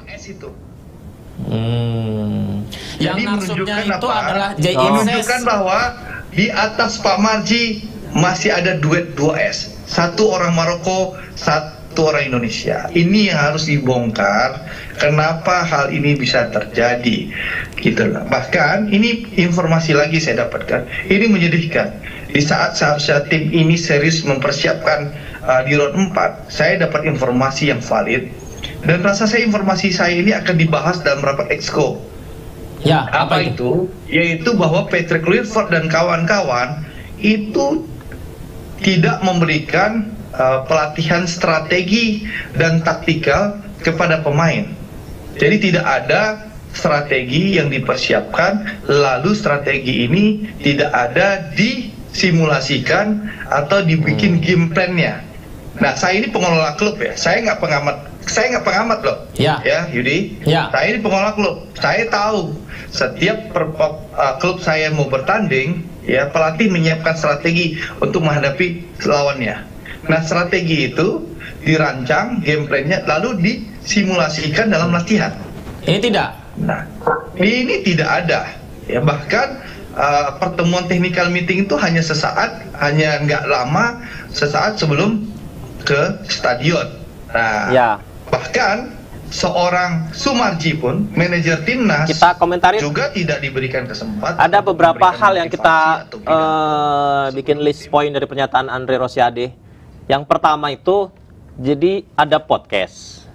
2S itu. Yang Jadi narsumnya menunjukkan itu apa? adalah Menunjukkan bahwa di atas Pak Marji masih ada duet 2S. Satu orang Maroko, satu orang Indonesia. Ini yang harus dibongkar. Kenapa hal ini bisa terjadi? Gitu lah. Bahkan ini informasi lagi saya dapatkan. Ini menyedihkan. Di saat seharusnya tim ini serius mempersiapkan di round 4, saya dapat informasi yang valid. Dan rasa saya informasi saya ini akan dibahas dalam rapat Exco. Ya, Apa itu? Yaitu bahwa Patrick Kluivert dan kawan-kawan itu tidak memberikan pelatihan strategi dan taktikal kepada pemain. Jadi tidak ada strategi yang dipersiapkan, lalu strategi ini tidak ada disimulasikan atau dibikin game plan-nya. Nah, saya ini pengelola klub ya, saya nggak pengamat loh, ya Yudi. Ya. Saya ini pengelola klub, saya tahu setiap klub saya mau bertanding, ya pelatih menyiapkan strategi untuk menghadapi lawannya. Nah, strategi itu dirancang game plan-nya lalu disimulasikan dalam latihan. Ini tidak. Nah, ini tidak ada. Ya bahkan pertemuan technical meeting itu hanya sesaat, hanya nggak lama, sesaat sebelum ke stadion. Nah, bahkan seorang Sumarji pun, manajer timnas, kita komentari juga tidak diberikan kesempatan. Ada beberapa hal yang kita bikin list poin dari pernyataan Andre Rosiade. Yang pertama itu, jadi ada podcast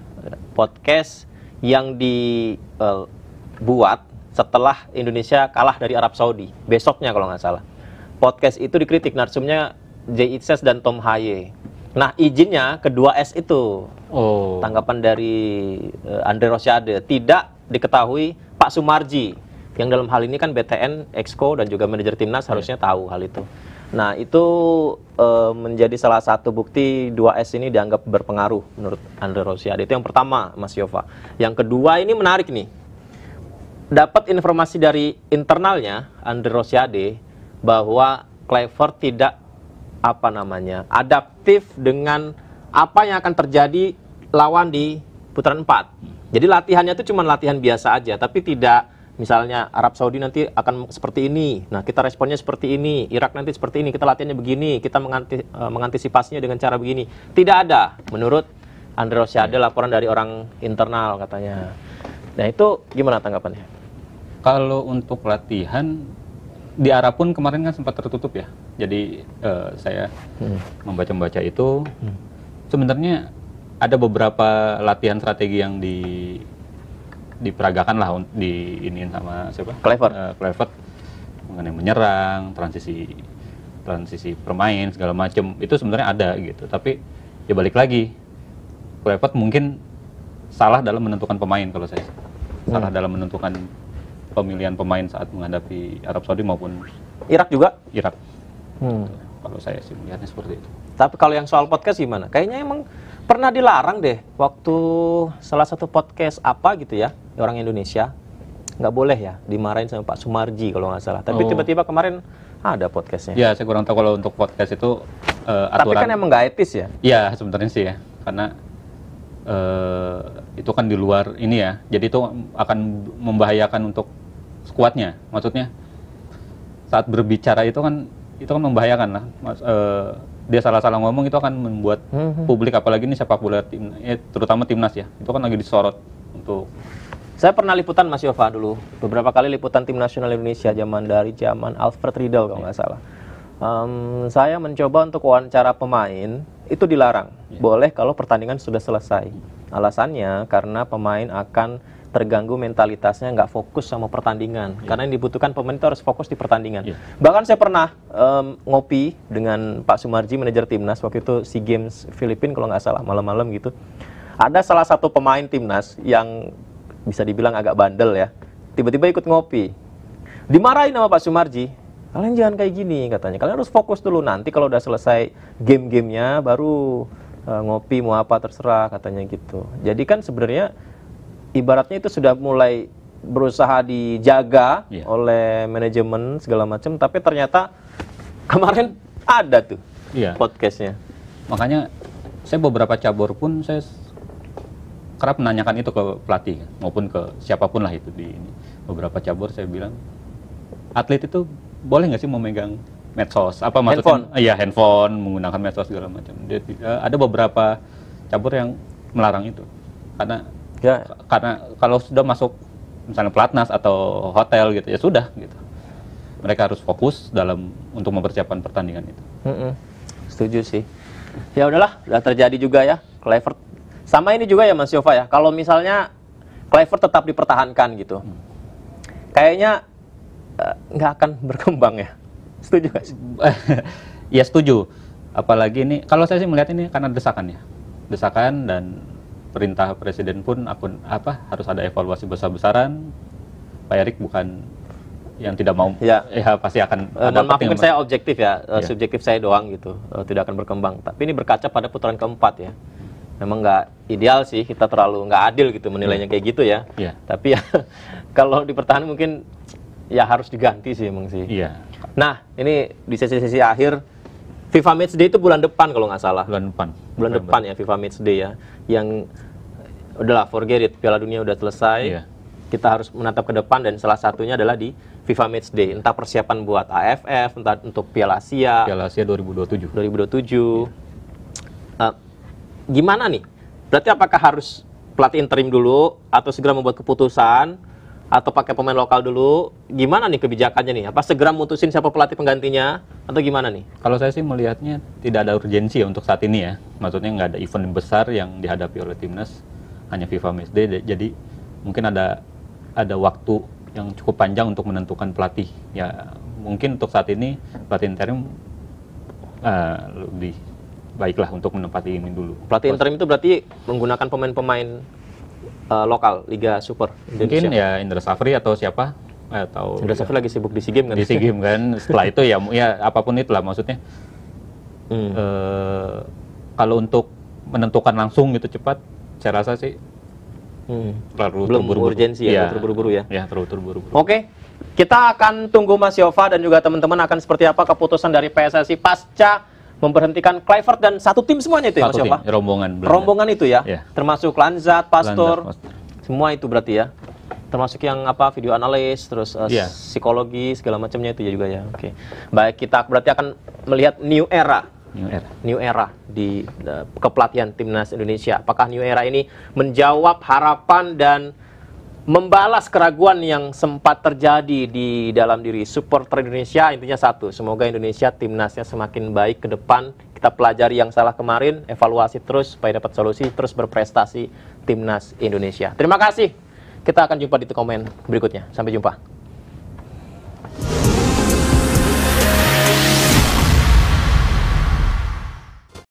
yang dibuat setelah Indonesia kalah dari Arab Saudi. Besoknya kalau nggak salah. Podcast itu dikritik, narsumnya Jay Itzes dan Tom Haye. Nah, izinnya kedua S itu. Tanggapan dari Andre Rosiade, tidak diketahui Pak Sumarji, yang dalam hal ini kan BTN, Exco dan juga manajer timnas harusnya tahu hal itu. Nah, itu menjadi salah satu bukti 2S ini dianggap berpengaruh menurut Andre Rosiade. Itu yang pertama, Mas Yova. Yang kedua ini menarik nih. Dapat informasi dari internalnya Andre Rosiade bahwa Kluivert tidak adaptif dengan apa yang akan terjadi lawan di putaran 4. Jadi latihannya itu cuma latihan biasa aja, tapi tidak misalnya Arab Saudi nanti akan seperti ini, nah kita responnya seperti ini, Irak nanti seperti ini, kita latihannya begini, kita mengantisipasinya dengan cara begini. Tidak ada menurut Andre Rosiade, laporan dari orang internal katanya. Nah, itu gimana tanggapannya? Kalau untuk latihan di Arab pun kemarin kan sempat tertutup ya. Jadi saya membaca itu sebenarnya ada beberapa latihan strategi yang diperagakan lah di iniin sama siapa? Kluivert mengenai menyerang, transisi bermain segala macam. Itu sebenarnya ada gitu. Tapi ya balik lagi, Kluivert mungkin salah dalam menentukan pemain kalau saya. Salah dalam menentukan pemilihan pemain saat menghadapi Arab Saudi maupun Irak juga? Irak. Kalau saya sih melihatnya seperti itu. Tapi kalau yang soal podcast gimana? Kayaknya emang pernah dilarang deh waktu salah satu podcast apa gitu ya, orang Indonesia. Nggak boleh ya, dimarahin sama Pak Sumarji kalau nggak salah. Tapi tiba-tiba kemarin ada podcastnya. Ya, saya kurang tahu kalau untuk podcast itu aturan. Tapi kan emang nggak etis ya? Iya, sebenarnya sih ya. Karena itu kan di luar ini ya. Jadi itu akan membahayakan untuk skuadnya. Maksudnya saat berbicara itu kan membahayakan lah. Dia salah-salah ngomong itu akan membuat publik, apalagi ini sepak bola terutama timnas ya, itu kan lagi disorot untuk. Saya pernah liputan Mas Yova dulu, beberapa kali liputan tim nasional Indonesia zaman Alfred Riedel kalau nggak salah. Saya mencoba untuk wawancara pemain, itu dilarang. Boleh kalau pertandingan sudah selesai. Alasannya karena pemain akan terganggu mentalitasnya, nggak fokus sama pertandingan. Karena yang dibutuhkan pemain itu harus fokus di pertandingan. Bahkan saya pernah ngopi dengan Pak Sumarji, manajer timnas, waktu itu SEA Games Filipina kalau nggak salah, malam-malam gitu. Ada salah satu pemain timnas yang bisa dibilang agak bandel ya, tiba-tiba ikut ngopi. Dimarahin sama Pak Sumarji, kalian jangan kayak gini katanya, kalian harus fokus dulu, nanti kalau udah selesai game-gamenya baru ngopi, mau apa terserah katanya gitu. Jadi kan sebenarnya ibaratnya itu sudah mulai berusaha dijaga oleh manajemen segala macam, tapi ternyata kemarin ada tuh podcastnya. Makanya saya beberapa cabur pun saya kerap menanyakan itu ke pelatih maupun ke siapapun lah itu di beberapa cabur. Saya bilang atlet itu boleh nggak sih memegang medsos? Apa maksudnya? Iya, handphone, menggunakan medsos segala macam. Ada beberapa cabur yang melarang itu karena kalau sudah masuk misalnya pelatnas atau hotel gitu ya sudah gitu. Mereka harus fokus untuk mempersiapkan pertandingan itu. Setuju sih. Ya udahlah, udah terjadi juga ya Kluivert. Sama ini juga ya Mas Yova ya. Kalau misalnya Kluivert tetap dipertahankan gitu, kayaknya nggak akan berkembang ya. Setuju nggak sih? Ya setuju. Apalagi ini, kalau saya sih melihat ini karena desakan ya. Desakan dan perintah presiden pun harus ada evaluasi besar-besaran. Pak Erik bukan yang tidak mau, ya pasti akan ada. Mungkin saya objektif ya, subjektif saya doang gitu, tidak akan berkembang. Tapi ini berkaca pada putaran keempat ya. Memang nggak ideal sih, kita terlalu nggak adil gitu menilainya kayak gitu ya. Tapi ya kalau dipertahankan mungkin ya harus diganti sih emang sih. Nah ini di sesi-sesi akhir FIFA Matchday itu bulan depan kalau nggak salah. Bulan depan ya FIFA Matchday ya. Yang udahlah forget it, Piala Dunia udah selesai. Kita harus menatap ke depan dan salah satunya adalah di FIFA Matchday. Entah persiapan buat AFF, entah untuk Piala Asia. Piala Asia 2027. Gimana nih? Berarti apakah harus pelatih interim dulu atau segera membuat keputusan atau pakai pemain lokal dulu? Gimana nih kebijakannya nih? Apa segera mutusin siapa pelatih penggantinya atau gimana nih? Kalau saya sih melihatnya tidak ada urgensi ya untuk saat ini ya. Maksudnya nggak ada event besar yang dihadapi oleh timnas, hanya FIFA Matchday. Jadi mungkin ada waktu yang cukup panjang untuk menentukan pelatih. Ya mungkin untuk saat ini pelatih interim lebih baiklah untuk menempati ini dulu. Pelatih interim itu berarti menggunakan pemain-pemain lokal Liga Super Indonesia. Mungkin ya Indra Safri atau siapa? Atau Indra Safri lagi sibuk di SEA Games kan? Di SEA Games kan. Setelah itu ya apapun itulah maksudnya. Kalau untuk menentukan langsung gitu cepat, saya rasa sih belum urgensi ya, terburu-buru ya. Ya, terburu-buru. Oke. Kita akan tunggu Mas Yova dan juga teman-teman akan seperti apa keputusan dari PSSI pasca memberhentikan Kluivert dan satu tim semuanya itu ya Mas Yova? Rombongan itu ya? Termasuk Lanzat, Pastor, semua itu berarti ya? Termasuk yang video analis, terus psikologi, segala macamnya itu ya juga ya? Oke. Baik, kita berarti akan melihat new era di kepelatihan timnas Indonesia. Apakah new era ini menjawab harapan dan membalas keraguan yang sempat terjadi di dalam diri supporter Indonesia? Intinya satu, semoga Indonesia timnasnya semakin baik ke depan. Kita pelajari yang salah kemarin, evaluasi terus supaya dapat solusi, terus berprestasi timnas Indonesia. Terima kasih. Kita akan jumpa di komen berikutnya. Sampai jumpa.